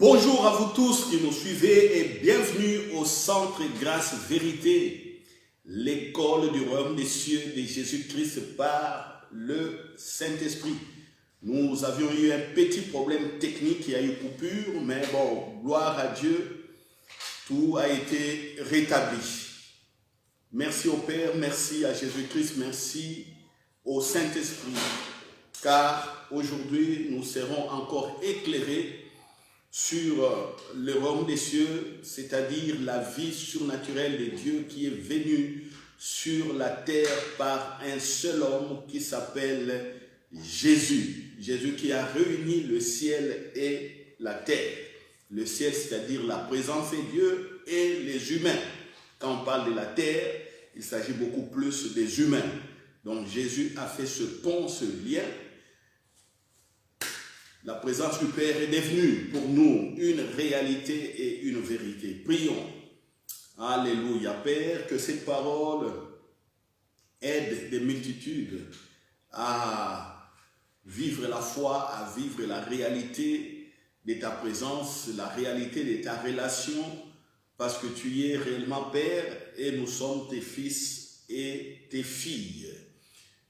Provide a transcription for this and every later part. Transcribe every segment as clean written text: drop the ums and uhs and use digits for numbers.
Bonjour à vous tous qui nous suivez et bienvenue au Centre Grâce Vérité, l'école du royaume des cieux de Jésus-Christ par le Saint-Esprit. Nous avions eu un petit problème technique, il y a eu coupure, mais bon, gloire à Dieu, tout a été rétabli. Merci au Père, merci à Jésus-Christ, merci au Saint-Esprit, car aujourd'hui nous serons encore éclairés sur le royaume des cieux, c'est-à-dire la vie surnaturelle de Dieu qui est venue sur la terre par un seul homme qui s'appelle Jésus. Jésus qui a réuni le ciel et la terre. Le ciel, c'est-à-dire la présence de Dieu et les humains. Quand on parle de la terre, il s'agit beaucoup plus des humains. Donc Jésus a fait ce pont, ce lien. La présence du Père est devenue pour nous une réalité et une vérité. Prions. Alléluia. Père, que cette parole aide des multitudes à vivre la foi, à vivre la réalité de ta présence, la réalité de ta relation, parce que tu es réellement Père et nous sommes tes fils et tes filles.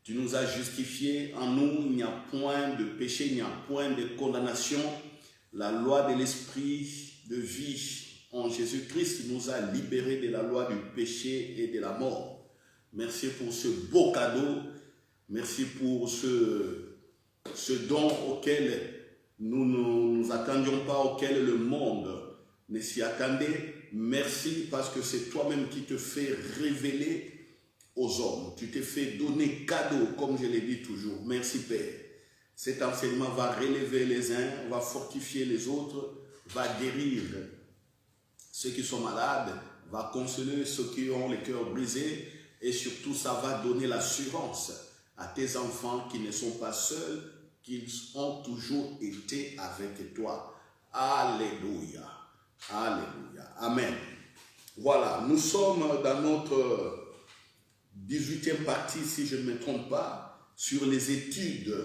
Tu nous as justifiés, en nous il n'y a point de péché, il n'y a point de condamnation. La loi de l'esprit de vie en Jésus-Christ nous a libérés de la loi du péché et de la mort. Merci pour ce beau cadeau, merci pour ce don auquel nous ne nous attendions pas, auquel le monde ne s'y attendait. Merci parce que c'est toi-même qui te fais révéler aux hommes. Tu t'es fait donner cadeau, comme je l'ai dit toujours. Merci Père. Cet enseignement va relever les uns, va fortifier les autres, va guérir ceux qui sont malades, va consoler ceux qui ont le cœur brisé et surtout ça va donner l'assurance à tes enfants qui ne sont pas seuls, qu'ils ont toujours été avec toi. Alléluia. Alléluia. Amen. Voilà, nous sommes dans notre 18e partie, si je ne me trompe pas, sur les études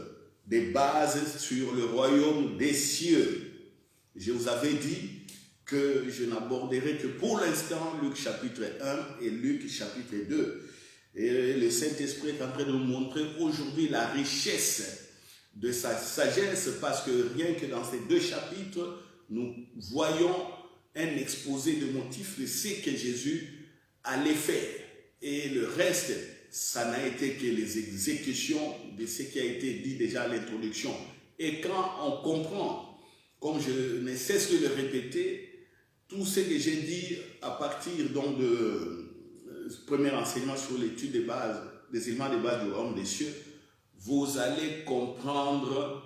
des bases sur le royaume des cieux. Je vous avais dit que je n'aborderai que pour l'instant Luc chapitre 1 et Luc chapitre 2. Et le Saint-Esprit est en train de nous montrer aujourd'hui la richesse de sa sagesse, parce que rien que dans ces deux chapitres, nous voyons un exposé de motifs de ce que Jésus allait faire. Et le reste, ça n'a été que les exécutions de ce qui a été dit déjà à l'introduction. Et quand on comprend, comme je ne cesse de le répéter, tout ce que j'ai dit à partir donc de premier enseignement sur l'étude des bases, des éléments de base du royaume des cieux, vous allez comprendre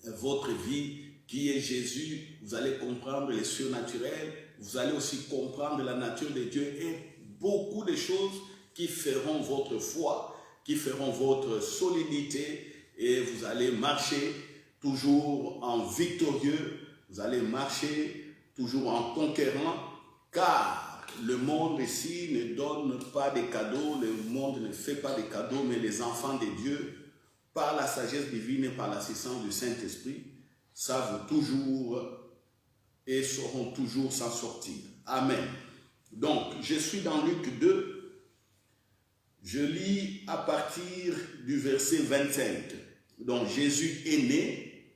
votre vie qui est Jésus, vous allez comprendre les surnaturels, vous allez aussi comprendre la nature de Dieu et beaucoup de choses qui feront votre foi, qui feront votre solidité, et vous allez marcher toujours en victorieux, vous allez marcher toujours en conquérant, car le monde ici ne donne pas de cadeaux, le monde ne fait pas de cadeaux, mais les enfants de Dieu, par la sagesse divine et par l'assistance du Saint-Esprit, savent toujours et sauront toujours s'en sortir. Amen. Donc, je suis dans Luc 2, je lis à partir du verset 25. Donc, Jésus est né.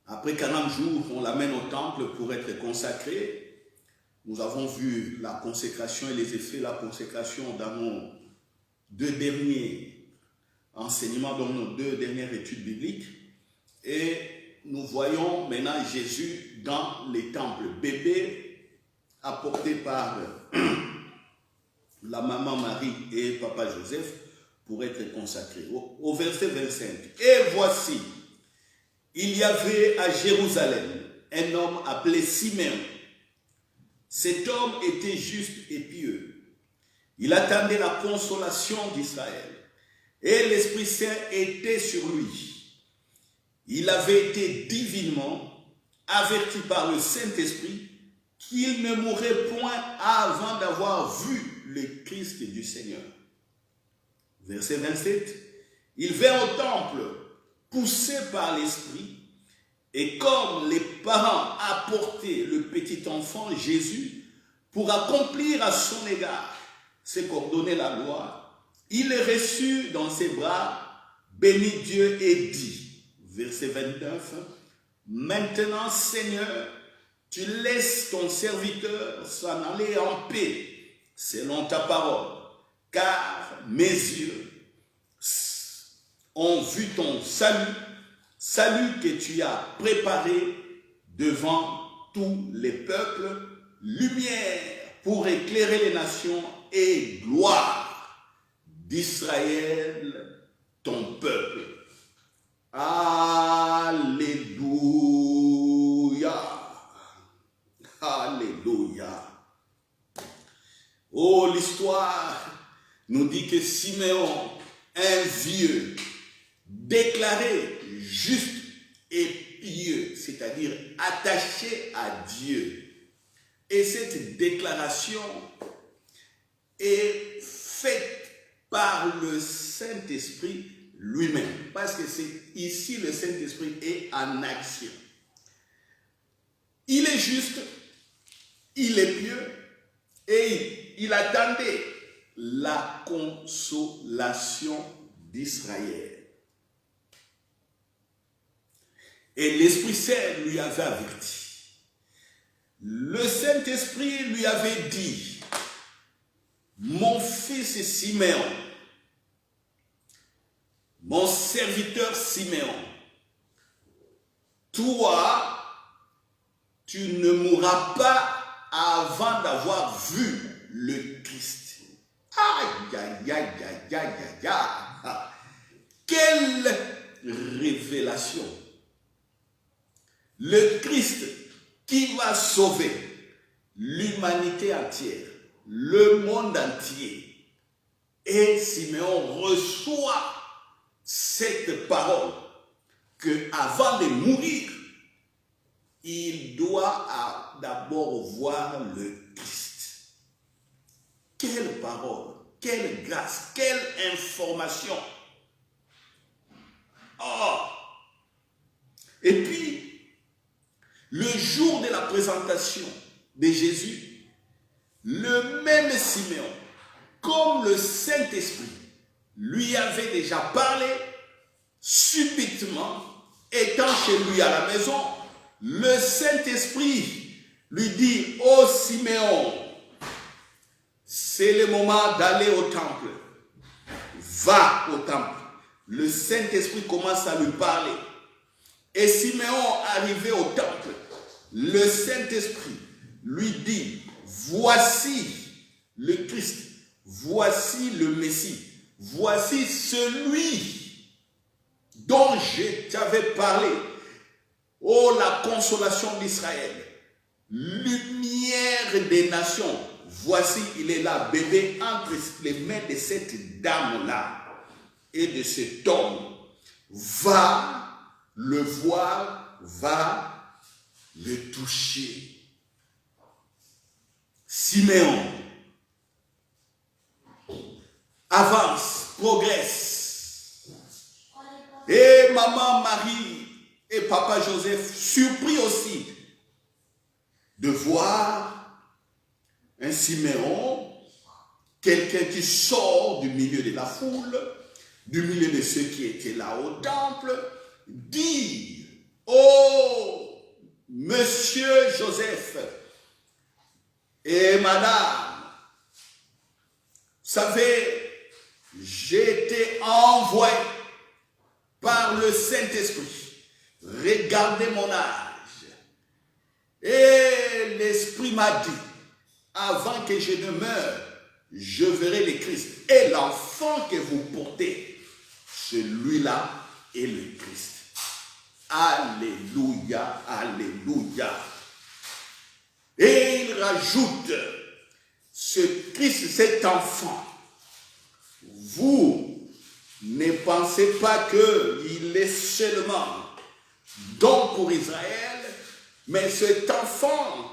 Après 40 jours, on l'amène au temple pour être consacré. Nous avons vu la consécration et les effets de la consécration dans nos deux derniers enseignements, dans nos deux dernières études bibliques. Et nous voyons maintenant Jésus dans les temples. Bébé apporté par la maman Marie et papa Joseph pour être consacré. Au verset 25. Et voici, il y avait à Jérusalem un homme appelé Simeon. Cet homme était juste et pieux. Il attendait la consolation d'Israël. Et l'Esprit Saint était sur lui. Il avait été divinement averti par le Saint-Esprit qu'il ne mourrait point avant d'avoir vu le Christ du Seigneur. Verset 27. Il vint au temple poussé par l'Esprit Et comme les parents apportaient le petit enfant Jésus pour accomplir à son égard ce qu'ordonnait la loi, il reçut dans ses bras, bénit Dieu et dit, verset 29, « Maintenant, Seigneur, tu laisses ton serviteur s'en aller en paix, selon ta parole, car mes yeux ont vu ton salut, salut que tu as préparé devant tous les peuples, lumière pour éclairer les nations et gloire d'Israël, ton peuple. » Alléluia. Alléluia. Oh, l'histoire nous dit que Siméon, un vieux, déclaré juste et pieux, c'est-à-dire attaché à Dieu. Et cette déclaration est faite par le Saint-Esprit lui-même, parce que c'est ici le Saint-Esprit est en action. Il est juste, il est pieux, et il attendait la consolation d'Israël. Et l'Esprit Saint lui avait averti. Le Saint-Esprit lui avait dit, « Mon fils Siméon, mon serviteur Siméon, toi, tu ne mourras pas avant d'avoir vu le Christ. » Aïe, aïe, aïe, aïe, aïe, aïe, aïe. Quelle révélation! Le Christ qui va sauver l'humanité entière, le monde entier. Et Siméon reçoit cette parole que avant de mourir, il doit d'abord voir le Christ. Quelle parole, quelle grâce, quelle information. Oh! Et puis, le jour de la présentation de Jésus, le même Siméon, comme le Saint-Esprit lui avait déjà parlé, subitement, étant chez lui à la maison, le Saint-Esprit lui dit, « Oh Siméon, c'est le moment d'aller au temple. Va au temple. » Le Saint-Esprit commence à lui parler. Et Siméon, arrivé au temple, le Saint-Esprit lui dit, « Voici le Christ, voici le Messie, voici celui dont je t'avais parlé. Oh, la consolation d'Israël, lumière des nations. Voici, il est là, bébé, entre les mains de cette dame-là et de cet homme. Va le voir, va le toucher. » Siméon avance, progresse. Et maman Marie et papa Joseph, surpris aussi de voir un Siméon, quelqu'un qui sort du milieu de la foule, du milieu de ceux qui étaient là au temple, dire, « Oh, monsieur Joseph et madame, vous savez, j'ai été envoyé par le Saint-Esprit. Regardez mon âge. Et l'Esprit m'a dit, avant que je ne meure, je verrai le Christ. Et l'enfant que vous portez, celui-là est le Christ. » Alléluia, alléluia. Et il rajoute, ce Christ, cet enfant, vous ne pensez pas qu'il est seulement don pour Israël, mais cet enfant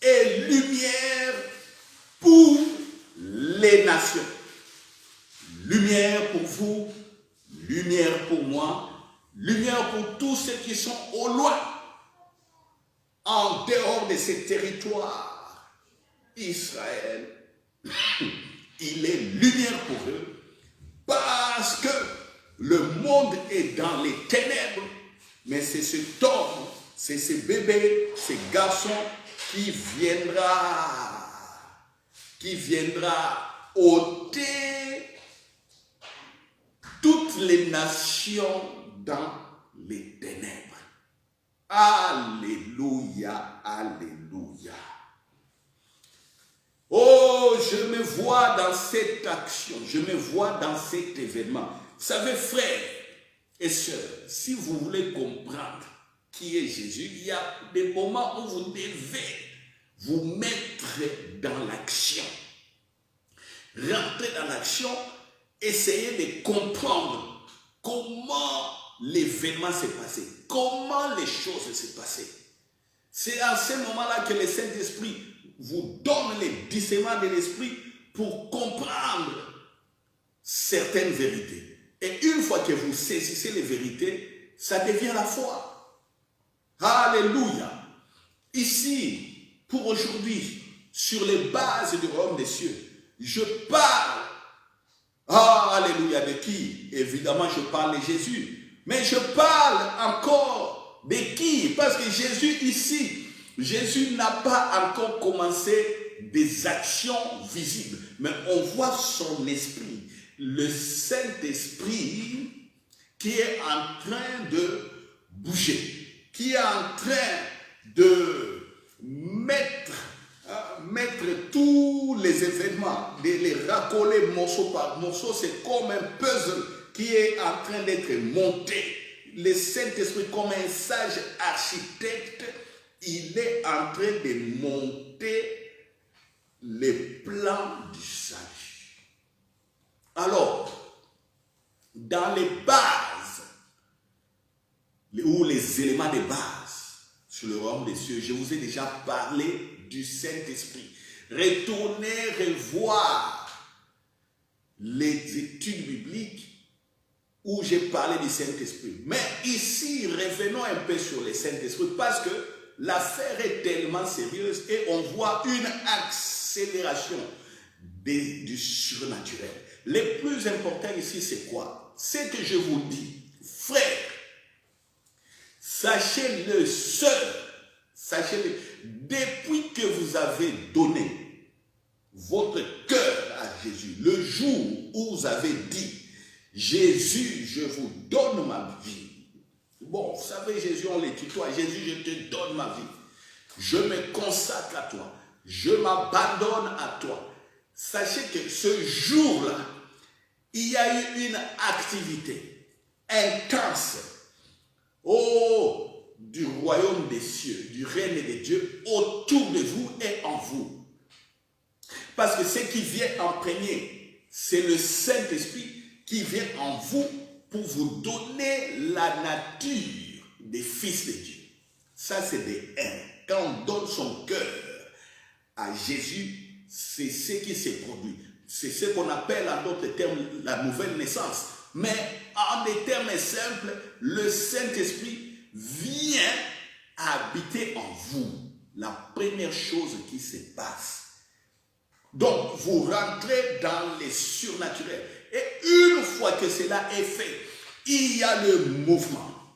est lumière pour les nations. Lumière pour vous, lumière pour moi, Lumière pour tous ceux qui sont au loin, en dehors de ces territoires. Israël, il est lumière pour eux, parce que le monde est dans les ténèbres, mais c'est cet homme, c'est ce bébé, ces garçons qui viendra ôter toutes les nations dans les ténèbres. Alléluia, alléluia. Oh, je me vois dans cette action, je me vois dans cet événement. Vous savez, frères et sœurs, si vous voulez comprendre qui est Jésus, il y a des moments où vous devez vous mettre dans l'action. Rentrer dans l'action, essayez de comprendre comment l'événement s'est passé, comment les choses s'est passées. C'est à ce moment-là que le Saint-Esprit vous donne les discernements de l'Esprit pour comprendre certaines vérités. Et une fois que vous saisissez les vérités, ça devient la foi. Alléluia. Ici, pour aujourd'hui, sur les bases du royaume des cieux, je parle, alléluia, de qui? Évidemment, je parle de Jésus. Mais je parle encore de qui? Parce que Jésus ici, Jésus n'a pas encore commencé des actions visibles. Mais on voit son esprit, le Saint-Esprit qui est en train de bouger, qui est en train de mettre tous les événements, de les racoler morceau par morceau. C'est comme un puzzle qui est en train d'être monté. Le Saint-Esprit, comme un sage architecte, il est en train de monter les plans du salut. Alors, dans les bases, ou les éléments de base sur le royaume des cieux, je vous ai déjà parlé du Saint-Esprit. Retournez revoir les études bibliques où j'ai parlé du Saint-Esprit. Mais ici, revenons un peu sur le Saint-Esprit parce que l'affaire est tellement sérieuse et on voit une accélération du surnaturel. Le plus important ici, c'est quoi? C'est que je vous dis, frère, sachez-le, sœur, sachez-le, depuis que vous avez donné votre cœur à Jésus, le jour où vous avez dit, Jésus, je vous donne ma vie. Bon, vous savez, Jésus, on les tutoie. Jésus, je te donne ma vie. Je me consacre à toi. Je m'abandonne à toi. Sachez que ce jour-là, il y a eu une activité intense du royaume des cieux, du règne de Dieu autour de vous et en vous. Parce que ce qui vient en premier, c'est le Saint-Esprit qui vient en vous pour vous donner la nature des fils de Dieu. Ça, c'est des uns. Quand on donne son cœur à Jésus, c'est ce qui s'est produit. C'est ce qu'on appelle en d'autres termes la nouvelle naissance. Mais en des termes simples, le Saint-Esprit vient habiter en vous. La première chose qui se passe. Donc, vous rentrez dans les surnaturels. Et une fois que cela est fait, il y a le mouvement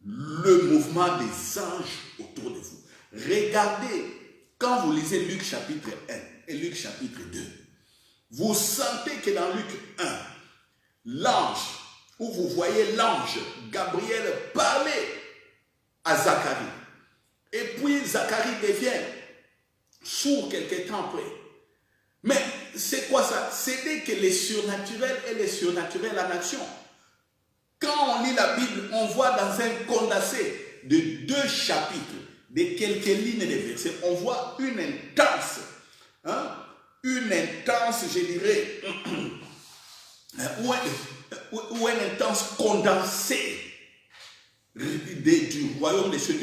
des anges autour de vous. Regardez, quand vous lisez Luc chapitre 1 et Luc chapitre 2, vous sentez que dans Luc 1, l'ange, où vous voyez l'ange Gabriel parler à Zacharie. Et puis Zacharie devient sourd quelque temps après. Mais c'est quoi ça? C'est que les surnaturels et les surnaturels en action. Quand on lit la Bible, on voit dans un condensé de 2 chapitres, de quelques lignes de versets, on voit une intense, je dirais, ou un intense condensé du royaume des cieux,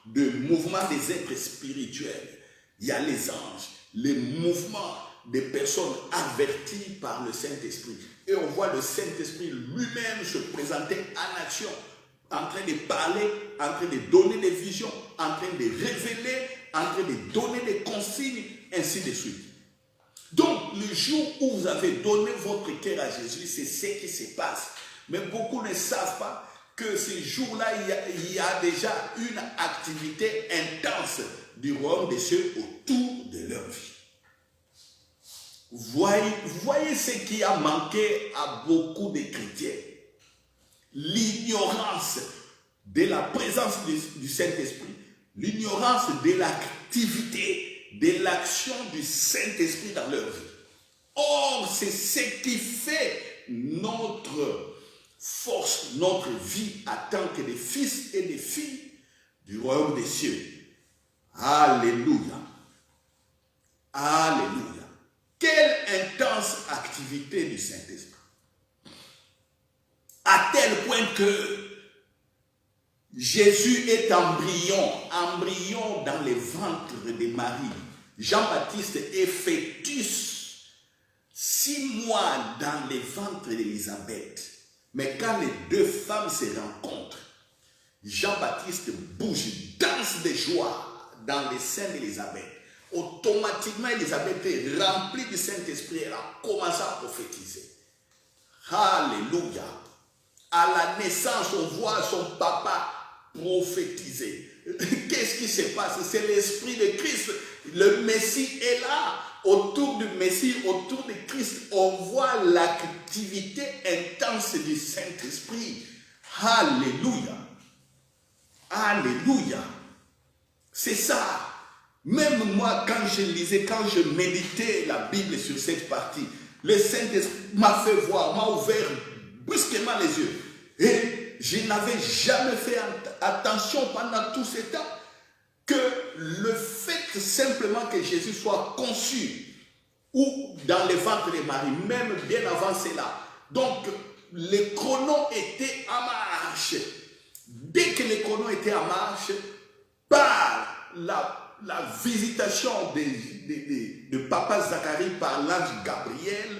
de mouvement des êtres spirituels. Il y a les anges, les mouvements des personnes averties par le Saint-Esprit. Et on voit le Saint-Esprit lui-même se présenter en action, en train de parler, en train de donner des visions, en train de révéler, en train de donner des consignes, ainsi de suite. Donc, le jour où vous avez donné votre cœur à Jésus, c'est ce qui se passe. Mais beaucoup ne savent pas que ces jours-là, il y a déjà une activité intense du royaume des cieux autour de leur vie. Voyez ce qui a manqué à beaucoup de chrétiens. L'ignorance de la présence du Saint-Esprit, l'ignorance de l'activité, de l'action du Saint-Esprit dans leur vie. Or, c'est ce qui fait notre force, notre vie en tant que des fils et des filles du royaume des cieux. Alléluia. Alléluia. Quelle intense activité du Saint-Esprit. À tel point que Jésus est embryon dans les ventres de Marie. Jean-Baptiste est fœtus, 6 mois dans les ventres d'Élisabeth. Mais quand les deux femmes se rencontrent, Jean-Baptiste bouge, danse de joie dans les seins d'Élisabeth. Automatiquement, Élisabeth est remplie du Saint-Esprit. Elle a commencé à prophétiser. Alléluia. À la naissance, on voit son papa prophétiser. Qu'est-ce qui se passe? C'est l'Esprit de Christ. Le Messie est là. Autour du Messie, autour de Christ, on voit l'activité intense du Saint-Esprit. Alléluia. Alléluia. C'est ça. Même moi, quand je lisais, quand je méditais la Bible sur cette partie, le Saint-Esprit m'a fait voir, m'a ouvert brusquement les yeux. Et je n'avais jamais fait attention pendant tout ce temps que le fait simplement que Jésus soit conçu ou dans le ventre de Marie, même bien avant cela. Donc, le chrono était en marche. Dès que le chrono était en marche, par la visitation de papa Zacharie par l'ange Gabriel,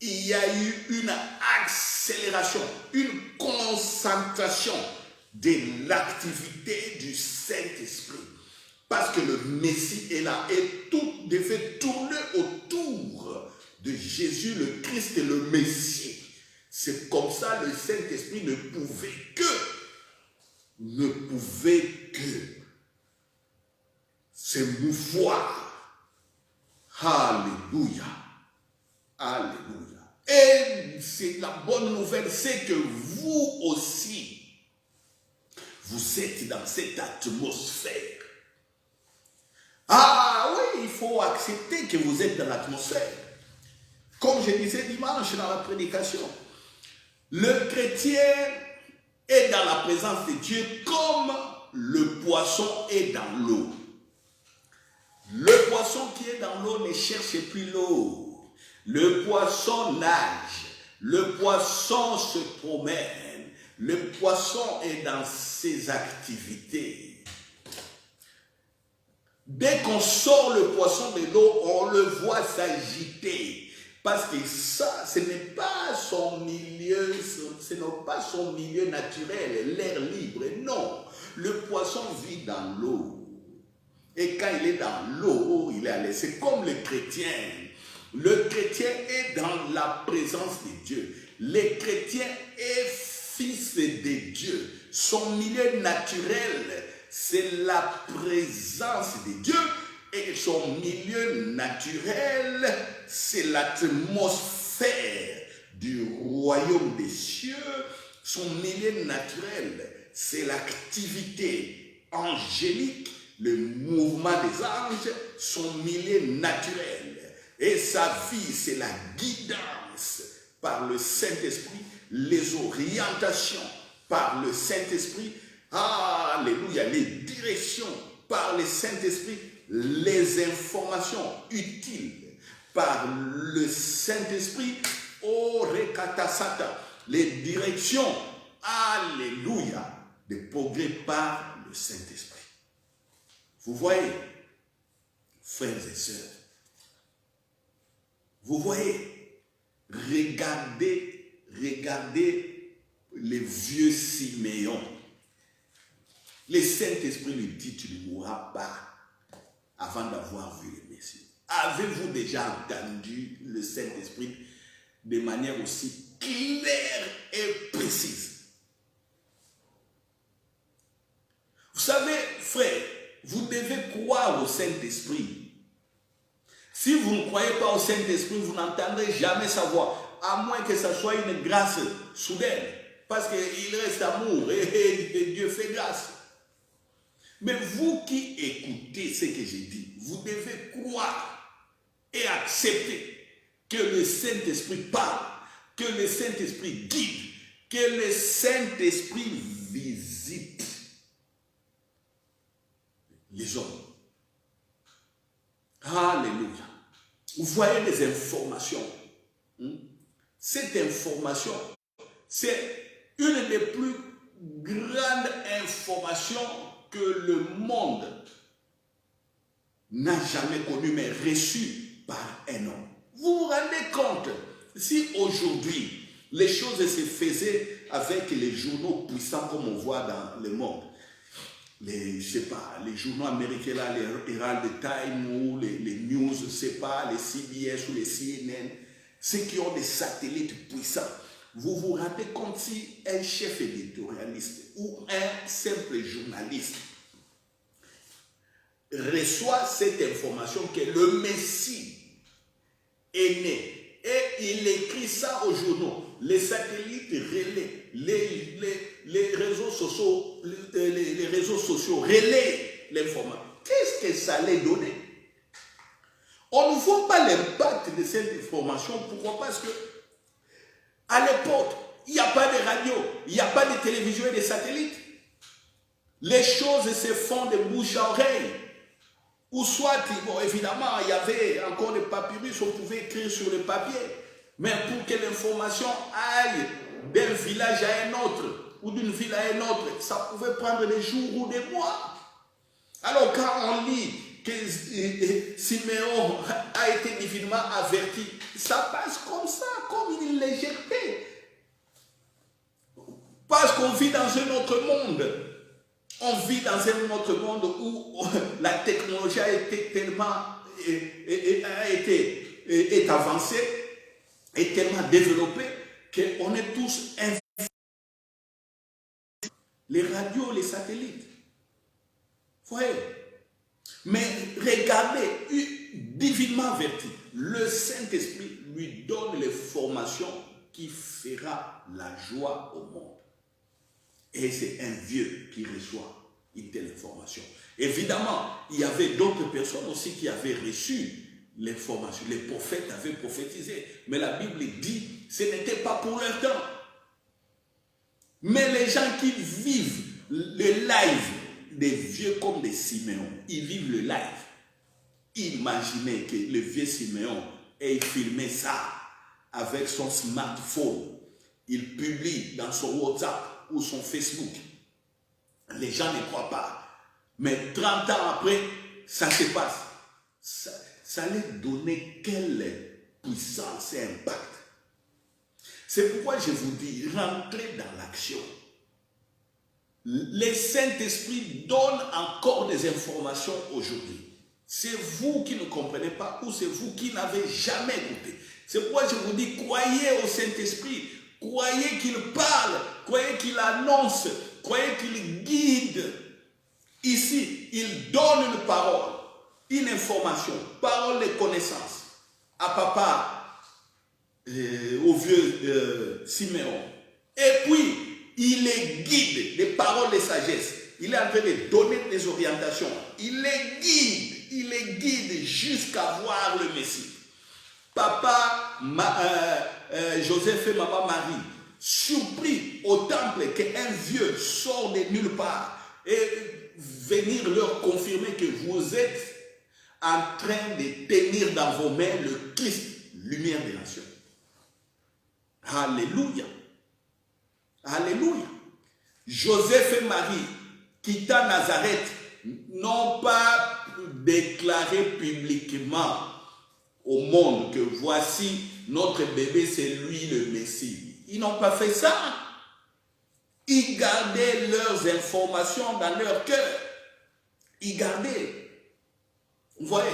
il y a eu une accélération, une concentration de l'activité du Saint-Esprit. Parce que le Messie est là et tout devait tourner autour de Jésus, le Christ et le Messie. C'est comme ça le Saint-Esprit ne pouvait que se mouvoir. Alléluia. Alléluia. Et c'est la bonne nouvelle, c'est que vous aussi, vous êtes dans cette atmosphère. Ah oui, il faut accepter que vous êtes dans l'atmosphère. Comme je disais dimanche dans la prédication, le chrétien est dans la présence de Dieu comme le poisson est dans l'eau. Le poisson qui est dans l'eau ne cherche plus l'eau. Le poisson nage. Le poisson se promène. Le poisson est dans ses activités. Dès qu'on sort le poisson de l'eau, on le voit s'agiter. Parce que ça, ce n'est pas son milieu, ce n'est pas son milieu naturel, l'air libre. Non, le poisson vit dans l'eau. Et quand il est dans l'eau, il est à l'aise. C'est comme le chrétien. Le chrétien est dans la présence de Dieu. Le chrétien est fils de Dieu. Son milieu naturel, c'est la présence de Dieu. Et son milieu naturel, c'est l'atmosphère du royaume des cieux. Son milieu naturel, c'est l'activité angélique, le mouvement des anges, son milieu naturel. Et sa vie, c'est la guidance par le Saint-Esprit, les orientations par le Saint-Esprit, alléluia, les directions par le Saint-Esprit, les informations utiles par le Saint-Esprit, oh rekatasata, les directions, alléluia, des progrès par le Saint-Esprit. Vous voyez, frères et sœurs, vous voyez, Regardez les vieux Siméon. Le Saint-Esprit lui dit, tu ne mourras pas avant d'avoir vu le Messie. Avez-vous déjà entendu le Saint-Esprit de manière aussi claire et précise? Vous savez, frère, vous devez croire au Saint-Esprit. Si vous ne croyez pas au Saint-Esprit, vous n'entendrez jamais sa voix, à moins que ce soit une grâce soudaine, parce qu'il reste amour et Dieu fait grâce. Mais vous qui écoutez ce que j'ai dit, vous devez croire et accepter que le Saint-Esprit parle, que le Saint-Esprit guide, que le Saint-Esprit visite les hommes. Alléluia. Vous voyez les informations. Cette information, c'est une des plus grandes informations que le monde n'a jamais connue, mais reçue par un homme. Vous vous rendez compte, si aujourd'hui, les choses se faisaient avec les journaux puissants comme on voit dans le monde, les journaux américains, là, les Herald Times ou les News, je ne sais pas, les CBS ou les CNN, ceux qui ont des satellites puissants, vous vous rendez compte si un chef éditorialiste ou un simple journaliste reçoit cette information que le Messie est né et il écrit ça aux journaux, les satellites relaient, les réseaux sociaux relaient l'information. Qu'est-ce que ça allait donner? On ne voit pas l'impact de cette information. Pourquoi? Parce que à l'époque, il n'y a pas de radio, il n'y a pas de télévision et de satellites. Les choses se font de bouche à oreille. Ou soit, bon, évidemment, il y avait encore des papyrus, on pouvait écrire sur le papier. Mais pour que l'information aille d'un village à un autre, ou d'une ville à un autre, ça pouvait prendre des jours ou des mois. Alors quand on lit que Siméon a été divinement averti, ça passe comme ça, comme une légèreté. Parce qu'on vit dans un autre monde. On vit dans un autre monde où la technologie a été tellement est avancée, est tellement développée qu'on est tous les radios, les satellites. Vous voyez? Mais regardez, divinement averti, le Saint-Esprit lui donne les formations qui fera la joie au monde. Et c'est un vieux qui reçoit une telle information. Évidemment, il y avait d'autres personnes aussi qui avaient reçu l'information. Les prophètes avaient prophétisé. Mais la Bible dit, ce n'était pas pour leur temps. Mais les gens qui vivent le live, des vieux comme des Siméon, ils vivent le live. Imaginez que le vieux Siméon ait filmé ça avec son smartphone. Il publie dans son WhatsApp ou son Facebook. Les gens ne croient pas. Mais 30 ans après, ça se passe. Ça allait donner quelle puissance et impact. C'est pourquoi je vous dis, rentrez dans l'action. Le Saint-Esprit donne encore des informations aujourd'hui. C'est vous qui ne comprenez pas ou c'est vous qui n'avez jamais écouté. C'est pourquoi je vous dis, croyez au Saint-Esprit. Croyez qu'il parle, croyez qu'il annonce, croyez qu'il guide. Ici, il donne une parole, une information, parole de connaissance à papa, au vieux Siméon. Et puis, il les guide, des paroles de sagesse. Il est en train de donner des orientations. Il les guide jusqu'à voir le Messie. Papa, Joseph et maman Marie, surpris au temple qu'un vieux sort de nulle part et venir leur confirmer que vous êtes en train de tenir dans vos mains le Christ, lumière des nations. Alléluia. Alléluia. Joseph et Marie, quittant Nazareth, n'ont pas déclaré publiquement au monde que voici notre bébé, c'est lui le Messie. Ils n'ont pas fait ça. Ils gardaient leurs informations dans leur cœur. Ils gardaient. Vous voyez?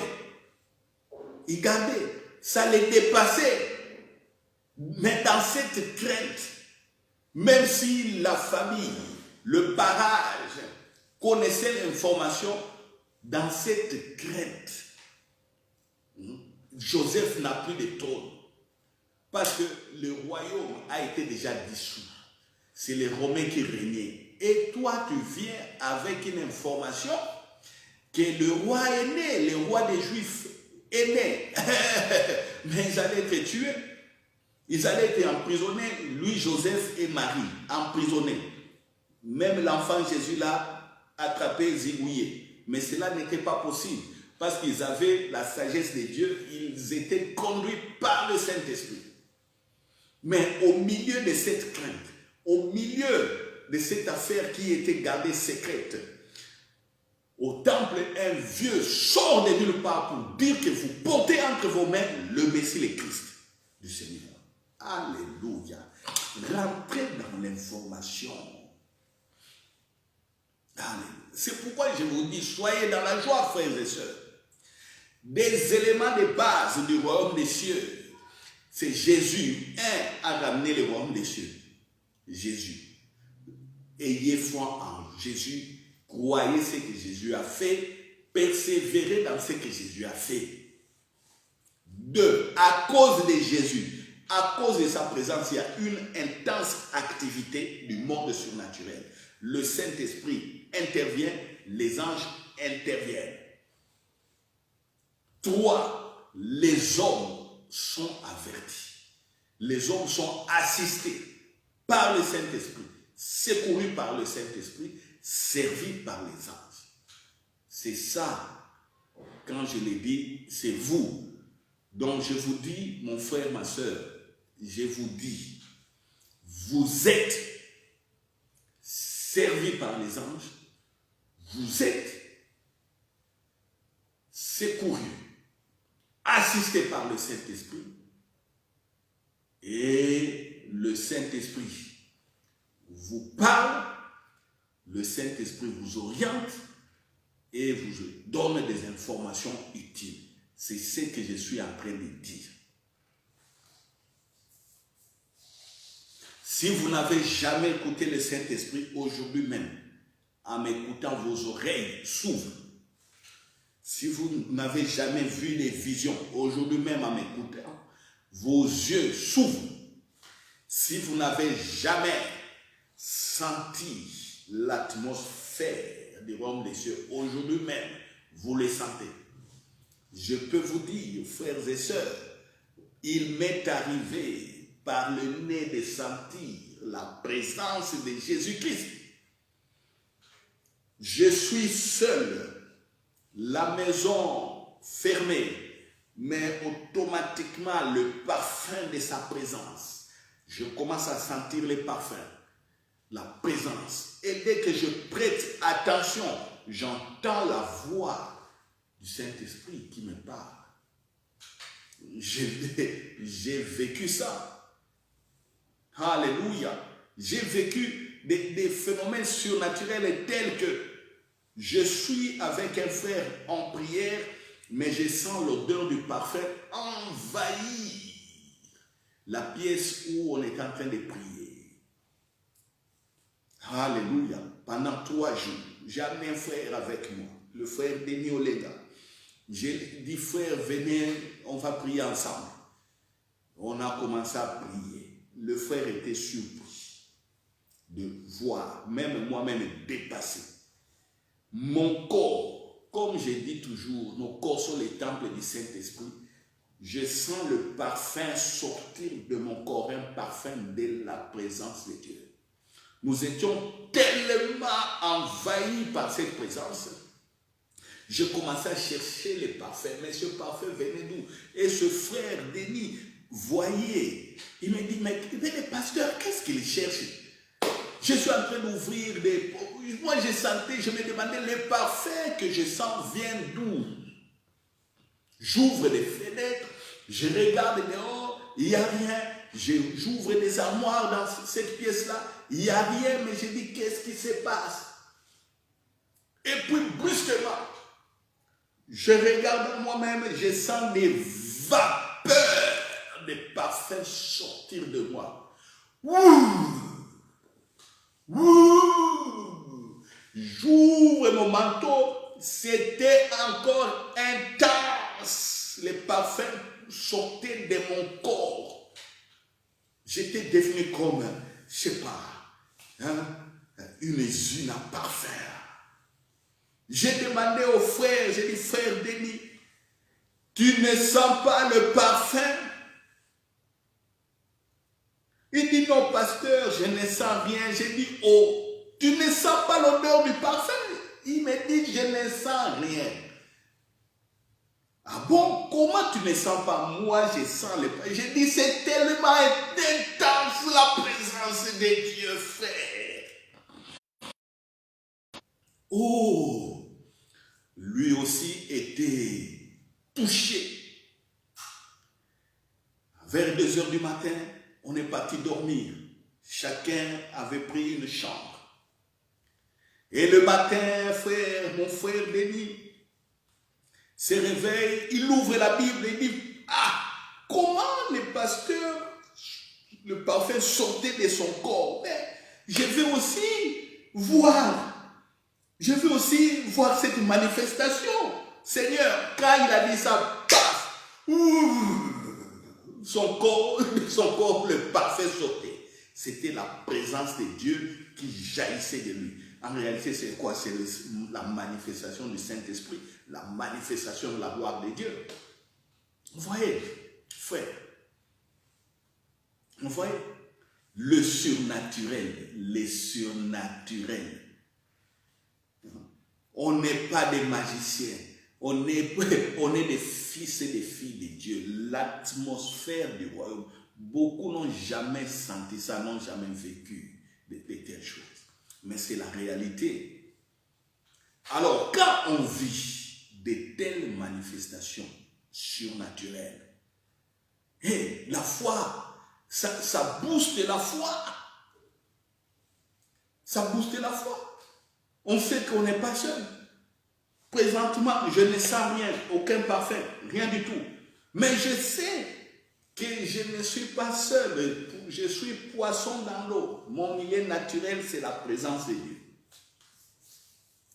Ils gardaient. Ça les dépassait. Mais dans cette crainte, même si la famille, le barrage, connaissait l'information, dans cette crainte, Joseph n'a plus de trône. Parce que le royaume a été déjà dissous. C'est les Romains qui régnaient. Et toi, tu viens avec une information que le roi est né, le roi des Juifs est né. Mais ils allaient être tués. Ils allaient être emprisonnés. Lui, Joseph et Marie, emprisonnés. Même l'enfant Jésus l'a attrapé, zigouillé. Mais cela n'était pas possible. Parce qu'ils avaient la sagesse de Dieu. Ils étaient conduits par le Saint-Esprit. Mais au milieu de cette crainte, au milieu de cette affaire qui était gardée secrète, au temple, un vieux sort de nulle part pour dire que vous portez entre vos mains le Messie, le Christ du Seigneur. Alléluia. Rentrez dans l'information. C'est pourquoi je vous dis, soyez dans la joie, frères et sœurs. Des éléments de base du royaume des cieux. C'est Jésus, a ramené le royaume des cieux. Jésus. Ayez foi en Jésus. Croyez ce que Jésus a fait. Persévérez dans ce que Jésus a fait. 2. À cause de Jésus, à cause de sa présence, il y a une intense activité du monde surnaturel. Le Saint-Esprit intervient, les anges interviennent. 3. Les hommes sont avertis. Les hommes sont assistés par le Saint-Esprit, secourus par le Saint-Esprit, servis par les anges. C'est ça, quand je l'ai dit, c'est vous. Donc je vous dis, mon frère, ma soeur, je vous dis, vous êtes servis par les anges, vous êtes secourus, assistés par le Saint-Esprit, et le Saint-Esprit vous parle, le Saint-Esprit vous oriente et vous donne des informations utiles. C'est ce que je suis en train de dire. Si vous n'avez jamais écouté le Saint-Esprit, aujourd'hui même, en m'écoutant, vos oreilles s'ouvrent. Si vous n'avez jamais vu les visions, aujourd'hui même en m'écoutant, vos yeux s'ouvrent. Si vous n'avez jamais senti l'atmosphère du royaume des cieux, aujourd'hui même, vous les sentez. Je peux vous dire, frères et sœurs, il m'est arrivé par le nez de sentir la présence de Jésus-Christ. Je suis seul, la maison fermée, mais automatiquement le parfum de sa présence, je commence à sentir les parfums, la présence. Et dès que je prête attention, j'entends la voix du Saint-Esprit qui me parle. J'ai vécu ça. Alléluia. J'ai vécu des phénomènes surnaturels tels que je suis avec un frère en prière, mais je sens l'odeur du parfum envahir la pièce où on est en train de prier. Alléluia. Pendant 3 jours, j'ai amené un frère avec moi, le frère Denis Olega. J'ai dit, frère, venez, on va prier ensemble. On a commencé à prier. Le frère était surpris de voir, même moi-même dépassé. Mon corps, comme je dis toujours, nos corps sont les temples du Saint-Esprit. Je sens le parfum sortir de mon corps, un parfum de la présence de Dieu. Nous étions tellement envahis par cette présence. Je commençais à chercher les parfums, mais ce parfum venait d'où? Et ce frère Denis voyait, il me dit, mais le pasteur, qu'est-ce qu'il cherche? Je suis en train d'ouvrir des... Moi, je sentais, je me demandais, le parfum que je sens vient d'où? J'ouvre les fenêtres, je regarde dehors, il n'y a rien. J'ouvre des armoires dans cette pièce-là, il n'y a rien, mais je dis, qu'est-ce qui se passe? Et puis, brusquement, je regarde moi-même, je sens des vapeurs, des parfums sortir de moi. Ouh! Ouh! J'ouvre mon manteau, c'était encore intense. Les parfums sortaient de mon corps. J'étais devenu comme, je ne sais pas, une usine à parfum. J'ai demandé au frère, j'ai dit, frère Denis, tu ne sens pas le parfum? Il dit, non, pasteur, je ne sens rien. J'ai dit, oh, tu ne sens pas l'odeur du parfum? Il me dit, je ne sens rien. Ah bon, comment tu ne sens pas? Moi, je sens le parfum. J'ai dit, c'est tellement intense la présence de Dieu, frère. Oh, lui aussi était touché. Vers 2 heures du matin, on est parti dormir. Chacun avait pris une chambre. Et le matin, mon frère Denis se réveille, il ouvre la Bible et dit, ah, comment le pasteur, le parfum sortait de son corps? Mais je veux aussi voir cette manifestation. Seigneur, quand il a dit ça, paf, son corps, le parfum sortait. C'était la présence de Dieu qui jaillissait de lui. En réalité, c'est quoi? C'est la manifestation du Saint-Esprit, la manifestation de la gloire de Dieu. Vous voyez, frère, vous voyez, le surnaturel, les surnaturels. On n'est pas des magiciens, on est des fils et des filles de Dieu. L'atmosphère du royaume, beaucoup n'ont jamais senti ça, n'ont jamais vécu de telles choses. Mais c'est la réalité. Alors, quand on vit de telles manifestations surnaturelles, la foi, ça booste la foi. Ça booste la foi. On sait qu'on n'est pas seul. Présentement, je ne sens rien, aucun parfum, rien du tout. Mais je sais que je ne suis pas seul, je suis poisson dans l'eau. Mon milieu naturel, c'est la présence de Dieu.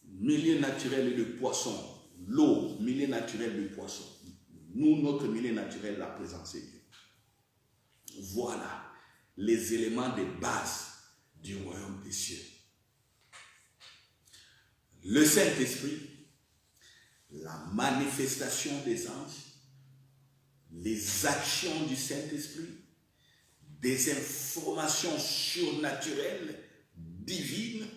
Milieu naturel de poisson, l'eau, milieu naturel de poisson. Nous, notre milieu naturel, la présence de Dieu. Voilà les éléments de base du royaume des cieux. Le Saint-Esprit, la manifestation des anges, les actions du Saint-Esprit, des informations surnaturelles, divines,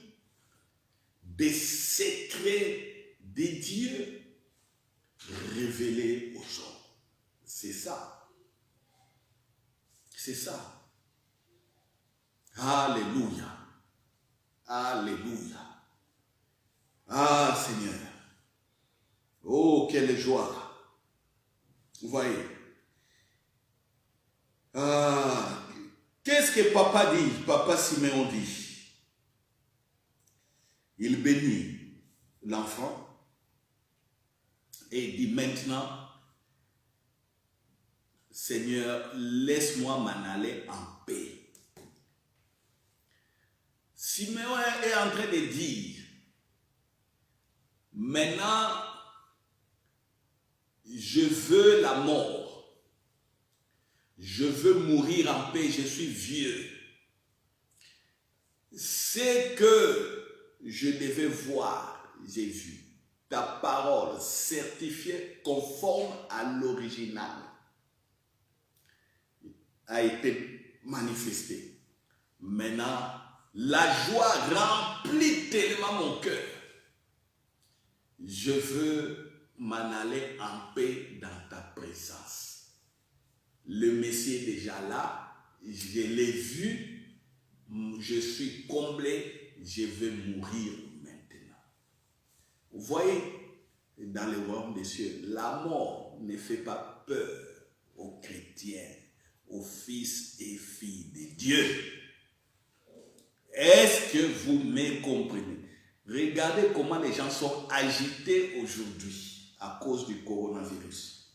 des secrets de Dieu révélés aux hommes. C'est ça. C'est ça. Alléluia. Alléluia. Ah Seigneur. Oh, quelle joie. Vous voyez. Qu'est-ce que papa dit? Papa Siméon dit. Il bénit l'enfant et dit maintenant, Seigneur, laisse-moi m'en aller en paix. Siméon est en train de dire, maintenant, je veux la mort. Je veux mourir en paix, je suis vieux. C'est que je devais voir, j'ai vu, ta parole certifiée conforme à l'original a été manifestée. Maintenant, la joie remplit tellement mon cœur. Je veux m'en aller en paix dans ta présence. Le Messie est déjà là, je l'ai vu, je suis comblé, je vais mourir maintenant. Vous voyez, dans le royaume des cieux, la mort ne fait pas peur aux chrétiens, aux fils et filles de Dieu. Est-ce que vous me comprenez? Regardez comment les gens sont agités aujourd'hui à cause du coronavirus.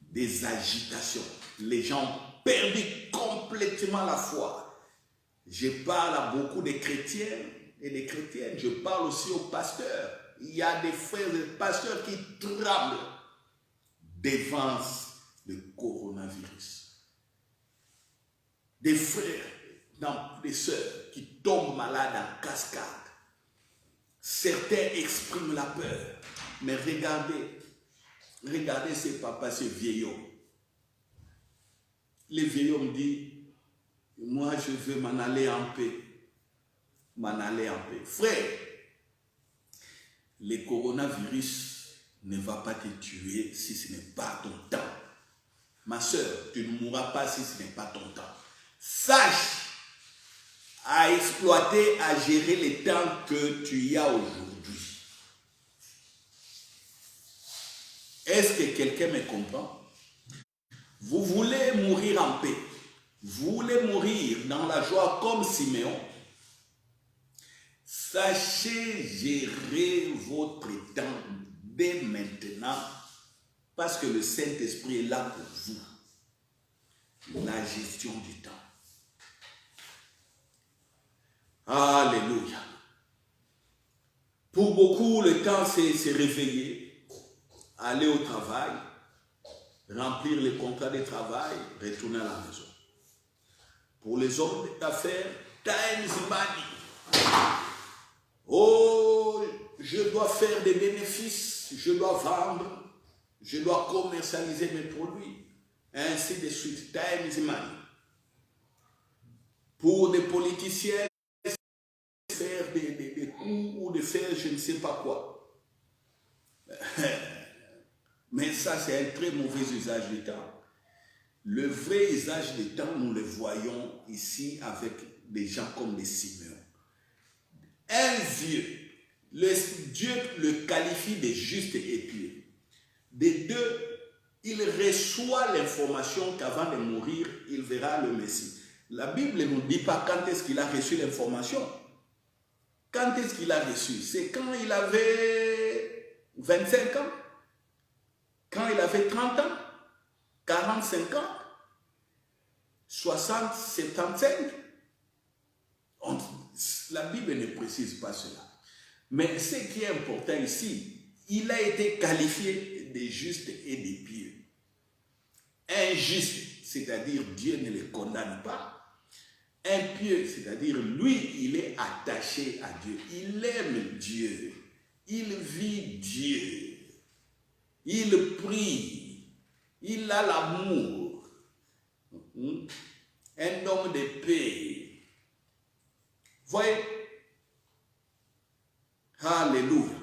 Des agitations. Les gens ont perdu complètement la foi. Je parle à beaucoup de chrétiens et des chrétiennes. Je parle aussi aux pasteurs. Il y a des frères et des pasteurs qui tremblent devant le coronavirus. Des frères, des sœurs qui tombent malades en cascade. Certains expriment la peur. Mais regardez ces papas, ces vieillards. Les vieillards me disent, moi je veux m'en aller en paix. M'en aller en paix. Frère, le coronavirus ne va pas te tuer si ce n'est pas ton temps. Ma soeur, tu ne mourras pas si ce n'est pas ton temps. Sache à exploiter, à gérer les temps que tu as aujourd'hui. Est-ce que quelqu'un me comprend? Vous voulez mourir en paix. Vous voulez mourir dans la joie comme Siméon. Sachez gérer votre temps dès maintenant parce que le Saint-Esprit est là pour vous. La gestion du temps. Alléluia. Pour beaucoup, le temps, c'est se réveiller, aller au travail, remplir les contrats de travail, retourner à la maison. Pour les hommes d'affaires, time is money. Oh, je dois faire des bénéfices, je dois vendre, je dois commercialiser mes produits, ainsi de suite. Time is money. Pour des politiciens, faire des coups ou de faire je ne sais pas quoi. Mais ça, c'est un très mauvais usage du temps. Le vrai usage du temps, nous le voyons ici avec des gens comme les Siméon. Un vieux, Dieu le qualifie de juste et pieux. Des deux, il reçoit l'information qu'avant de mourir, il verra le Messie. La Bible ne nous dit pas quand est-ce qu'il a reçu l'information. Quand est-ce qu'il a reçu? C'est quand il avait 25 ans, quand il avait 30 ans, 45 ans, 60, 75. La Bible ne précise pas cela. Mais ce qui est important ici, il a été qualifié de juste et de pieux. Injuste, c'est-à-dire Dieu ne le condamne pas. Impieux, c'est-à-dire lui, il est attaché à Dieu. Il aime Dieu. Il vit Dieu. Il prie. Il a l'amour. Un homme de paix. Voyez? Alléluia.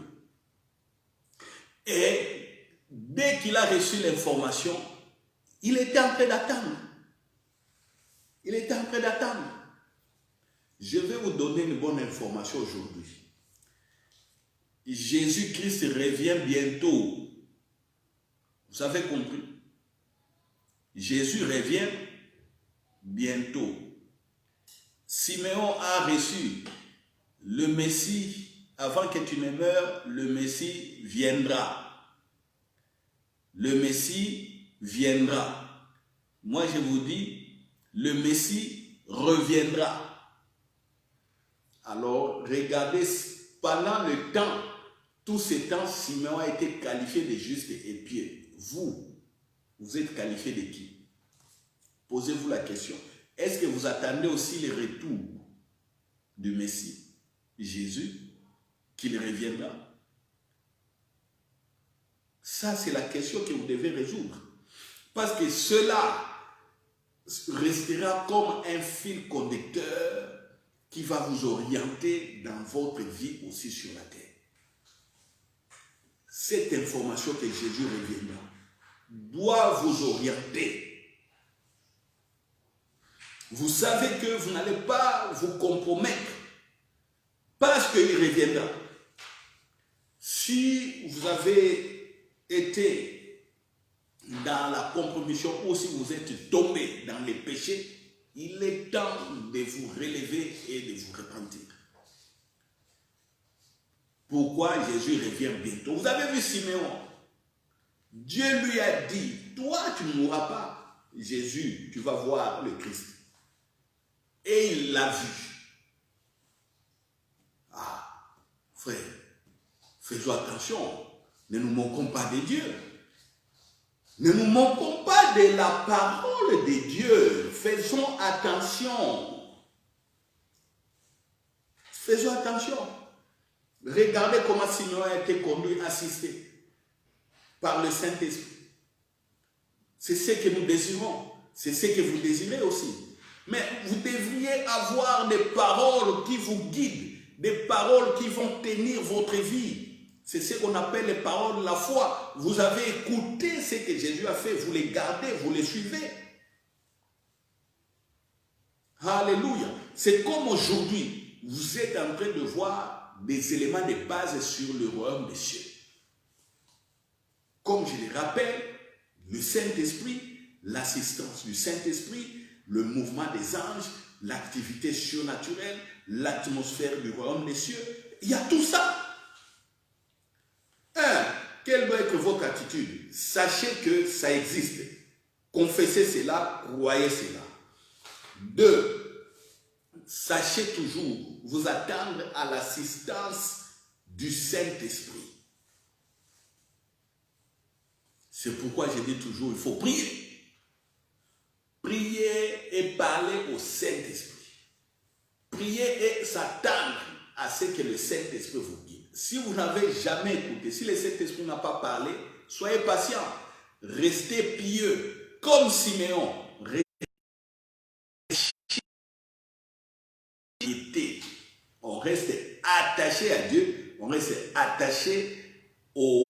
Et dès qu'il a reçu l'information, il était en train d'attendre. Il était en train d'attendre. Je vais vous donner une bonne information aujourd'hui. Jésus-Christ revient bientôt. Vous avez compris? Jésus revient bientôt. Siméon a reçu le Messie. Avant que tu ne meures, le Messie viendra. Le Messie viendra. Moi, je vous dis, le Messie reviendra. Alors, regardez, pendant le temps, tout ce temps, Siméon a été qualifié de juste et pieux. Vous êtes qualifié de qui? Posez-vous la question. Est-ce que vous attendez aussi le retour du Messie, Jésus, qu'il reviendra? Ça, c'est la question que vous devez résoudre. Parce que cela restera comme un fil conducteur qui va vous orienter dans votre vie aussi sur la terre. Cette information que Jésus reviendra doit vous orienter. Vous savez que vous n'allez pas vous compromettre parce qu'il reviendra. Si vous avez été dans la compromission ou si vous êtes tombé dans les péchés, il est temps de vous relever et de vous repentir. Pourquoi Jésus revient bientôt? Vous avez vu Siméon? Dieu lui a dit, toi tu ne mourras pas. Jésus, tu vas voir le Christ. Et il l'a vu. Ah, frère, faisons attention. Ne nous moquons pas de Dieu. Ne nous moquons pas de la parole de Dieu. Faisons attention. Faisons attention. Regardez comment Simeon a été conduit, assisté par le Saint-Esprit. C'est ce que nous désirons. C'est ce que vous désirez aussi. Mais vous devriez avoir des paroles qui vous guident, des paroles qui vont tenir votre vie. C'est ce qu'on appelle les paroles de la foi. Vous avez écouté ce que Jésus a fait, vous les gardez, vous les suivez. Alléluia. C'est comme aujourd'hui, vous êtes en train de voir des éléments de base sur le royaume des cieux. Comme je le rappelle, le Saint-Esprit, l'assistance du Saint-Esprit, le mouvement des anges, l'activité surnaturelle, l'atmosphère du royaume des cieux, il y a tout ça. Quelle doit être votre attitude? Sachez que ça existe. Confessez cela, croyez cela. 2. Sachez toujours vous attendre à l'assistance du Saint-Esprit. C'est pourquoi je dis toujours, il faut prier. Prier et parler au Saint-Esprit. Prier et s'attendre à ce que le Saint-Esprit vous guide. Si vous n'avez jamais écouté, si le Saint-Esprit n'a pas parlé, soyez patient. Restez pieux. Comme Siméon. On reste attaché à Dieu. On reste attaché aux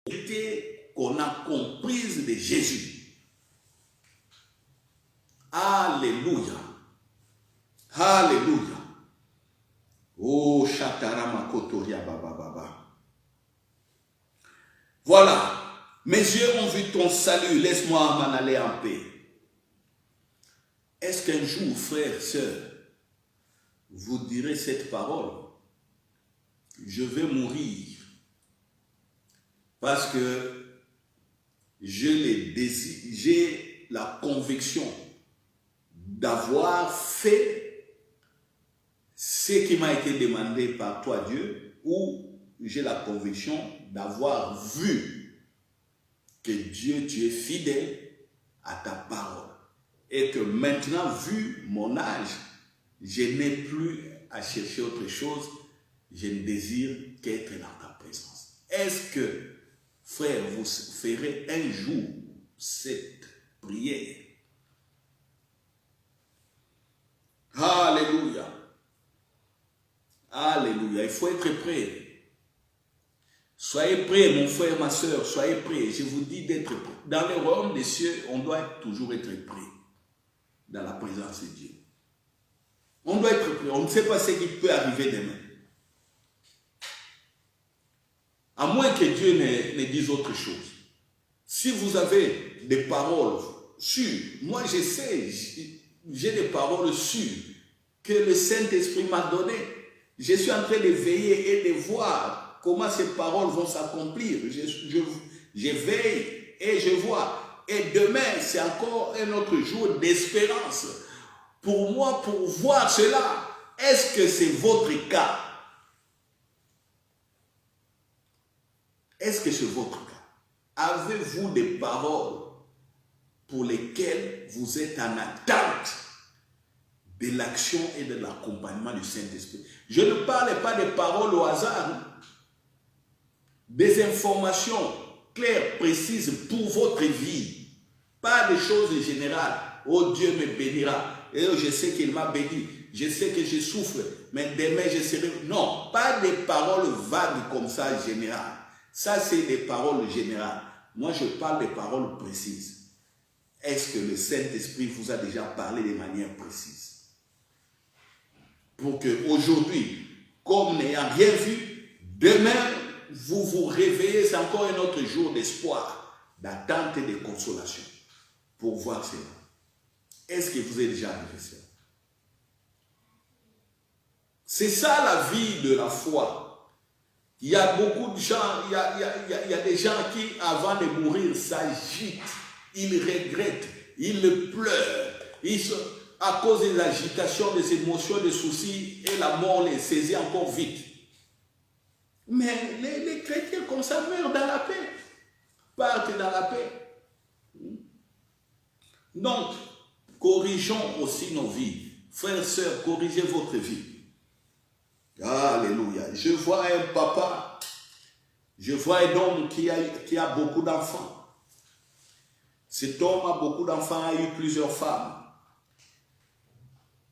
vérités qu'on a comprises de Jésus. Alléluia. Alléluia. Oh, Chatarama Kotoria Baba Baba. Voilà. Mes yeux ont vu ton salut. Laisse-moi m'en aller en paix. Est-ce qu'un jour, frères, sœurs, vous direz cette parole? Je vais mourir parce que j'ai la conviction d'avoir fait ce qui m'a été demandé par toi, Dieu, ou j'ai la conviction d'avoir vu que Dieu, tu es fidèle à ta parole. Et que maintenant, vu mon âge, je n'ai plus à chercher autre chose. Je ne désire qu'être dans ta présence. Est-ce que, frère, vous ferez un jour cette prière? Alléluia. Alléluia. Il faut être prêt. Soyez prêts, mon frère, ma soeur, soyez prêts. Je vous dis d'être prêts. Dans le royaume des cieux, on doit toujours être prêt. Dans la présence de Dieu. On doit être prêt. On ne sait pas ce qui peut arriver demain. À moins que Dieu ne dise autre chose. Si vous avez des paroles sûres, moi je sais, j'ai des paroles sûres que le Saint-Esprit m'a données. Je suis en train de veiller et de voir comment ces paroles vont s'accomplir. Je veille et je vois. Et demain, c'est encore un autre jour d'espérance. Pour moi, pour voir cela, est-ce que c'est votre cas? Est-ce que c'est votre cas? Avez-vous des paroles pour lesquelles vous êtes en attente de l'action et de l'accompagnement du Saint-Esprit? Je ne parle pas des paroles au hasard, des informations claires, précises pour votre vie, pas des choses générales. Oh, Dieu me bénira, et je sais qu'il m'a béni, je sais que je souffre, mais demain je serai... Non, pas des paroles vagues comme ça, générales. Ça, c'est des paroles générales. Moi, je parle des paroles précises. Est-ce que le Saint-Esprit vous a déjà parlé de manière précise? Pour que aujourd'hui, comme n'ayant rien vu, demain, vous vous réveillez, c'est encore un autre jour d'espoir. d'attente et de consolation pour voir cela. Est-ce que vous êtes déjà arrivé ça? C'est ça la vie de la foi. Il y a beaucoup de gens, il y a des gens qui, avant de mourir, s'agitent, ils regrettent, ils pleurent, à cause des agitations, des émotions, des soucis, et la mort les saisit encore vite. Mais les chrétiens comme ça meurent dans la paix, partent dans la paix. Donc, corrigeons aussi nos vies. Frères et sœurs, corrigez votre vie. Alléluia. Je vois un papa, je vois un homme qui a beaucoup d'enfants. Cet homme a beaucoup d'enfants, a eu plusieurs femmes.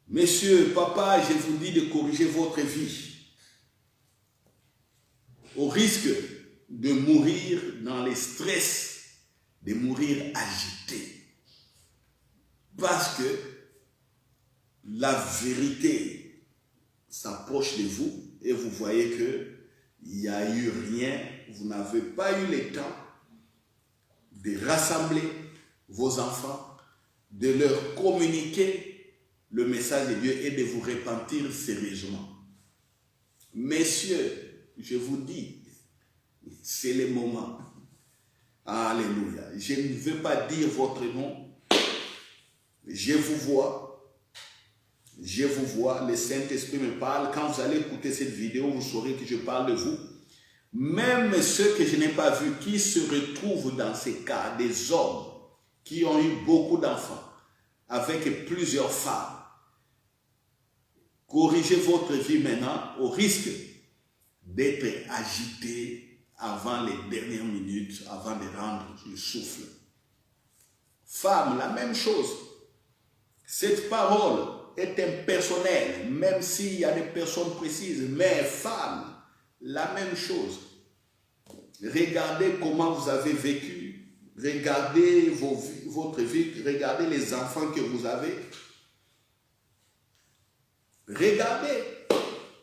Messieurs, papa, je vous dis de corriger votre vie. Au risque de mourir dans les stress, de mourir agité. Parce que la vérité s'approche de vous et vous voyez qu'il n'y a eu rien, vous n'avez pas eu le temps de rassembler vos enfants, de leur communiquer le message de Dieu et de vous repentir sérieusement. Messieurs, je vous dis, c'est le moment. Alléluia. Je ne veux pas dire votre nom. Je vous vois, le Saint-Esprit me parle. Quand vous allez écouter cette vidéo, vous saurez que je parle de vous. Même ceux que je n'ai pas vus, qui se retrouvent dans ces cas, des hommes qui ont eu beaucoup d'enfants, avec plusieurs femmes. Corrigez votre vie maintenant au risque d'être agité avant les dernières minutes, avant de rendre le souffle. Femme, la même chose. Cette parole est impersonnelle, même s'il y a des personnes précises, mais femme, la même chose. Regardez comment vous avez vécu, regardez votre vie, regardez les enfants que vous avez. Regardez,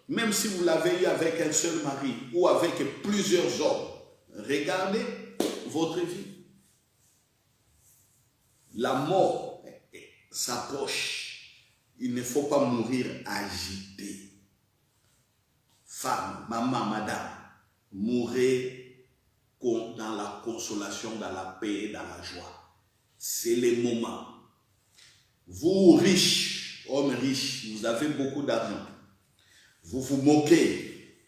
même si vous l'avez eu avec un seul mari ou avec plusieurs hommes, regardez votre vie. La mort s'approche. Il ne faut pas mourir agité. Femme, maman, madame, mourrez dans la consolation, dans la paix, dans la joie. C'est le moment. Vous riches, hommes riches, vous avez beaucoup d'argent. Vous vous moquez